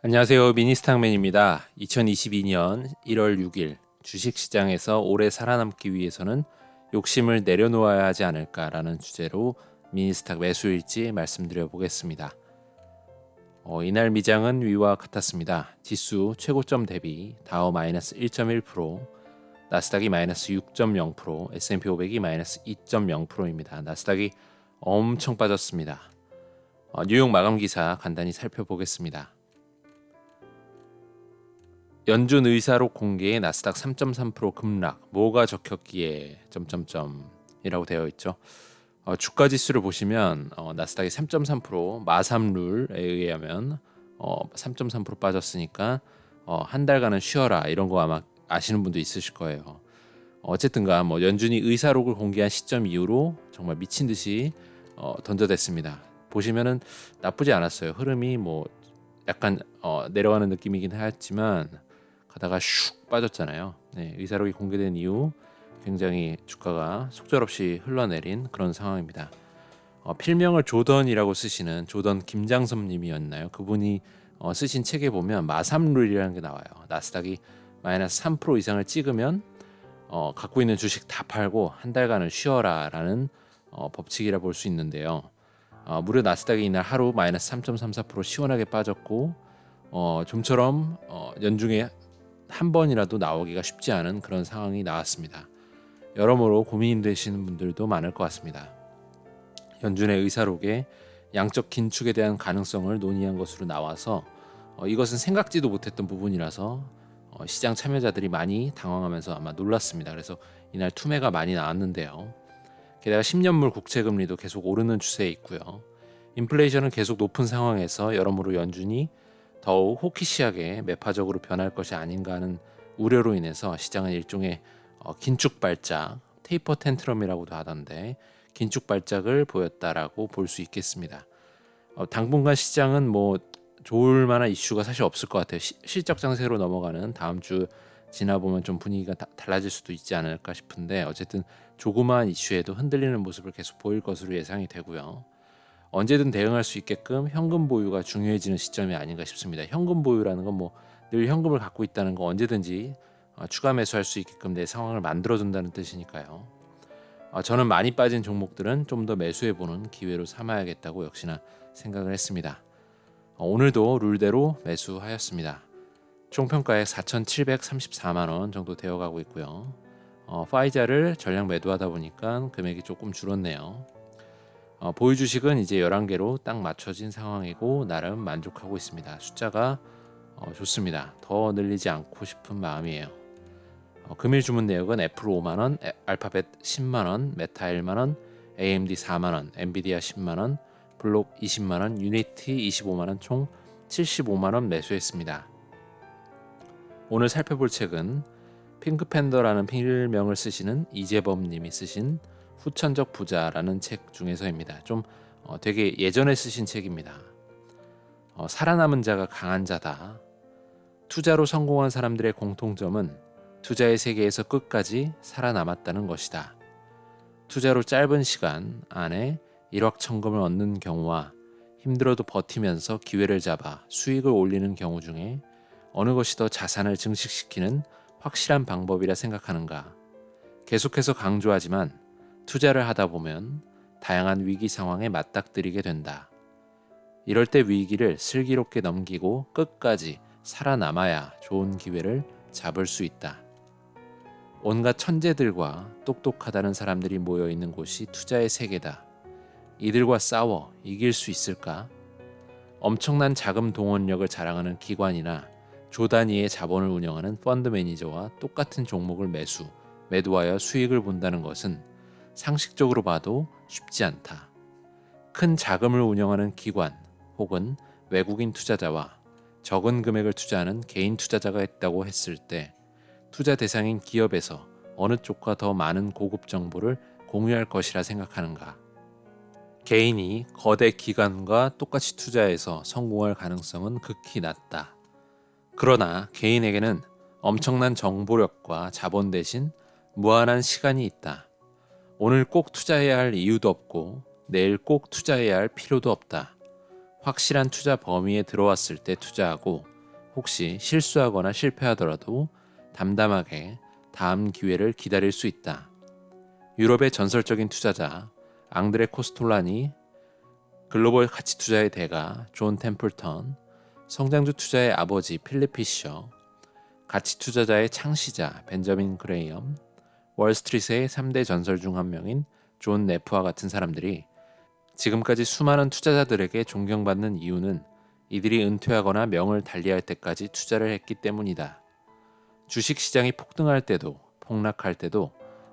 안녕하세요. 미니스탁맨입니다. 2022년 1월 6일 주식시장에서 오래 살아남기 위해서는 욕심을 내려놓아야 하지 않을까라는 주제로 미니스탁 매수일지 말씀드려 보겠습니다. 이날 미장은 위와 같았습니다. 지수 최고점 대비 다우 마이너스 1.1%, 나스닥이 마이너스 6.0%, S&P 500이 마이너스 2.0%입니다. 나스닥이 엄청 빠졌습니다. 뉴욕 마감 기사 간단히 살펴보겠습니다. 연준 의사록 공개의 나스닥 3.3% 급락, 뭐가 적혔기에 이라고 되어 있죠. 주가 지수를 보시면 나스닥이 3.3% 마삼룰에 의하면 3.3% 빠졌으니까 한 달간은 쉬어라, 이런 거 아마 아시는 분도 있으실 거예요. 어쨌든가 뭐 연준이 의사록을 공개한 시점 이후로 정말 미친 듯이 던져댔습니다. 보시면은 나쁘지 않았어요. 흐름이 뭐 약간 내려가는 느낌이긴 했지만 가다가 슉 빠졌잖아요. 네, 의사록이 공개된 이후 굉장히 주가가 속절없이 흘러내린 그런 상황입니다. 필명을 조던이라고 쓰시는 조던 김장섭님이었나요? 그분이 쓰신 책에 보면 마삼룰이라는 게 나와요. 나스닥이 마이너스 3% 이상을 찍으면 갖고 있는 주식 다 팔고 한 달간은 쉬어라라는 법칙이라 볼 수 있는데요. 무려 나스닥이 이날 하루 마이너스 3.34% 시원하게 빠졌고 좀처럼 연중에 한 번이라도 나오기가 쉽지 않은 그런 상황이 나왔습니다. 여러모로 고민되시는 분들도 많을 것 같습니다. 연준의 의사록에 양적 긴축에 대한 가능성을 논의한 것으로 나와서 이것은 생각지도 못했던 부분이라서 시장 참여자들이 많이 당황하면서 아마 놀랐습니다. 그래서 이날 투매가 많이 나왔는데요. 게다가 10년물 국채금리도 계속 오르는 추세에 있고요. 인플레이션은 계속 높은 상황에서 여러모로 연준이 더욱 호키시하게 매파적으로 변할 것이 아닌가 하는 우려로 인해서 시장은 일종의 긴축 발작, 테이퍼 텐트럼이라고도 하던데 긴축 발작을 보였다라고 볼 수 있겠습니다. 당분간 시장은 뭐 좋을 만한 이슈가 사실 없을 것 같아요. 실적 장세로 넘어가는 다음 주 지나보면 좀 분위기가 달라질 수도 있지 않을까 싶은데 어쨌든 조그마한 이슈에도 흔들리는 모습을 계속 보일 것으로 예상이 되고요. 언제든 대응할 수 있게끔 현금 보유가 중요해지는 시점이 아닌가 싶습니다. 현금 보유라는 건 뭐 늘 현금을 갖고 있다는 거, 언제든지 추가 매수할 수 있게끔 내 상황을 만들어준다는 뜻이니까요. 저는 많이 빠진 종목들은 좀 더 매수해보는 기회로 삼아야겠다고 역시나 생각을 했습니다. 오늘도 룰대로 매수하였습니다. 총평가액 4,734만 원 정도 되어가고 있고요. 파이자를 전량 매도하다 보니까 금액이 조금 줄었네요. 보유 주식은 이제 11개로 딱 맞춰진 상황이고 나름 만족하고 있습니다. 숫자가 좋습니다. 더 늘리지 않고 싶은 마음이에요. 금일 주문 내역은 애플 5만원, 알파벳 10만원, 메타 1만원, AMD 4만원, 엔비디아 10만원, 블록 20만원, 유니티 25만원, 총 75만원 매수했습니다. 오늘 살펴볼 책은 핑크팬더라는 필명을 쓰시는 이재범 님이 쓰신 후천적 부자라는 책 중에서입니다. 좀 되게 예전에 쓰신 책입니다. 살아남은 자가 강한 자다. 투자로 성공한 사람들의 공통점은 투자의 세계에서 끝까지 살아남았다는 것이다. 투자로 짧은 시간 안에 일확천금을 얻는 경우와 힘들어도 버티면서 기회를 잡아 수익을 올리는 경우 중에 어느 것이 더 자산을 증식시키는 확실한 방법이라 생각하는가? 계속해서 강조하지만 투자를 하다 보면 다양한 위기 상황에 맞닥뜨리게 된다. 이럴 때 위기를 슬기롭게 넘기고 끝까지 살아남아야 좋은 기회를 잡을 수 있다. 온갖 천재들과 똑똑하다는 사람들이 모여 있는 곳이 투자의 세계다. 이들과 싸워 이길 수 있을까? 엄청난 자금 동원력을 자랑하는 기관이나 조 단위의 자본을 운영하는 펀드 매니저와 똑같은 종목을 매도하여 수익을 본다는 것은 상식적으로 봐도 쉽지 않다. 큰 자금을 운영하는 기관 혹은 외국인 투자자와 적은 금액을 투자하는 개인 투자자가 있다고 했을 때 투자 대상인 기업에서 어느 쪽과 더 많은 고급 정보를 공유할 것이라 생각하는가? 개인이 거대 기관과 똑같이 투자해서 성공할 가능성은 극히 낮다. 그러나 개인에게는 엄청난 정보력과 자본 대신 무한한 시간이 있다. 오늘 꼭 투자해야 할 이유도 없고 내일 꼭 투자해야 할 필요도 없다. 확실한 투자 범위에 들어왔을 때 투자하고 혹시 실수하거나 실패하더라도 담담하게 다음 기회를 기다릴 수 있다. 유럽의 전설적인 투자자 앙드레 코스톨라니, 글로벌 가치 투자의 대가 존 템플턴, 성장주 투자의 아버지 필립 피셔, 가치 투자자의 창시자 벤저민 그레이엄, 월스트리트의 3대 전설 중 한 명인 존 네프와 같은 사람들이 지금까지 수많은 투자자들에게 존경받는 이유는 이들이 은퇴하거나 명을 달리할 때까지 투자를 했기 때문이다. 주식시장이 폭등할 때도 폭락할 때도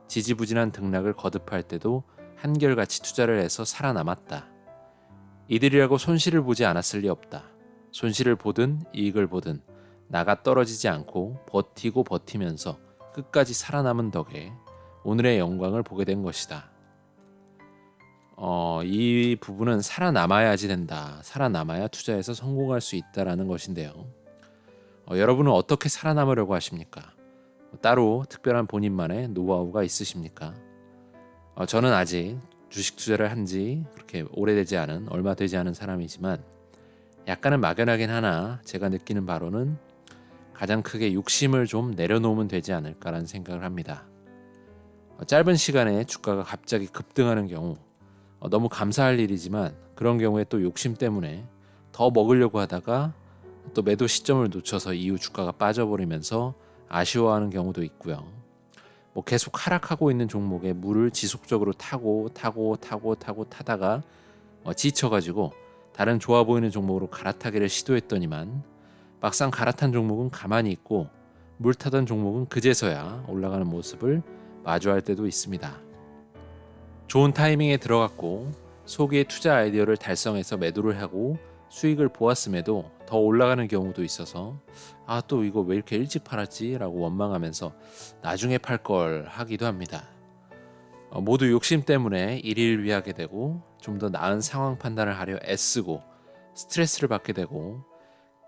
지지부진한 등락을 거듭할 때도 한결같이 투자를 해서 살아남았다. 이들이라고 손실을 보지 않았을 리 없다. 손실을 보든 이익을 보든 나가 떨어지지 않고 버티고 버티면서 끝까지 살아남은 덕에 오늘의 영광을 보게 된 것이다. 이 부분은 살아남아야지 된다. 살아남아야 투자에서 성공할 수 있다라는 것인데요. 여러분은 어떻게 살아남으려고 하십니까? 따로 특별한 본인만의 노하우가 있으십니까? 저는 아직 주식 투자를 한 지 그렇게 오래되지 않은, 얼마 되지 않은 사람이지만 약간은 막연하긴 하나 제가 느끼는 바로는 가장 크게 욕심을 좀 내려놓으면 되지 않을까라는 생각을 합니다. 짧은 시간에 주가가 갑자기 급등하는 경우 너무 감사할 일이지만 그런 경우에 또 욕심 때문에 더 먹으려고 하다가 또 매도 시점을 놓쳐서 이후 주가가 빠져버리면서 아쉬워하는 경우도 있고요. 계속 하락하고 있는 종목에 물을 지속적으로 타다가 지쳐가지고 다른 좋아 보이는 종목으로 갈아타기를 시도했더니만 막상 갈아탄 종목은 가만히 있고 물 타던 종목은 그제서야 올라가는 모습을 마주할 때도 있습니다. 좋은 타이밍에 들어갔고 소기의 투자 아이디어를 달성해서 매도를 하고 수익을 보았음에도 더 올라가는 경우도 있어서 또 이거 왜 이렇게 일찍 팔았지? 라고 원망하면서 나중에 팔 걸 하기도 합니다. 모두 욕심 때문에 일일비하게 되고 좀 더 나은 상황 판단을 하려 애쓰고 스트레스를 받게 되고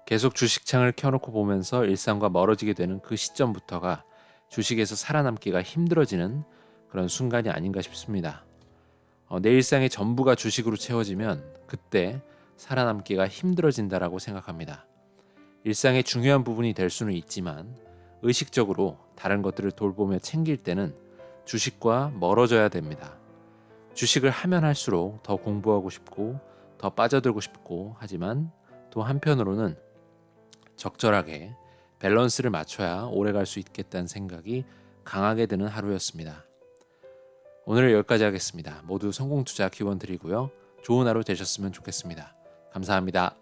계속 주식창을 켜놓고 보면서 일상과 멀어지게 되는 그 시점부터가 주식에서 살아남기가 힘들어지는 그런 순간이 아닌가 싶습니다. 내 일상의 전부가 주식으로 채워지면 그때 살아남기가 힘들어진다라고 생각합니다. 일상의 중요한 부분이 될 수는 있지만 의식적으로 다른 것들을 돌보며 챙길 때는 주식과 멀어져야 됩니다. 주식을 하면 할수록 더 공부하고 싶고 더 빠져들고 싶고 하지만 또 한편으로는 적절하게 밸런스를 맞춰야 오래 갈 수 있겠다는 생각이 강하게 드는 하루였습니다. 오늘 여기까지 하겠습니다. 모두 성공 투자 기원 드리고요. 좋은 하루 되셨으면 좋겠습니다. 감사합니다.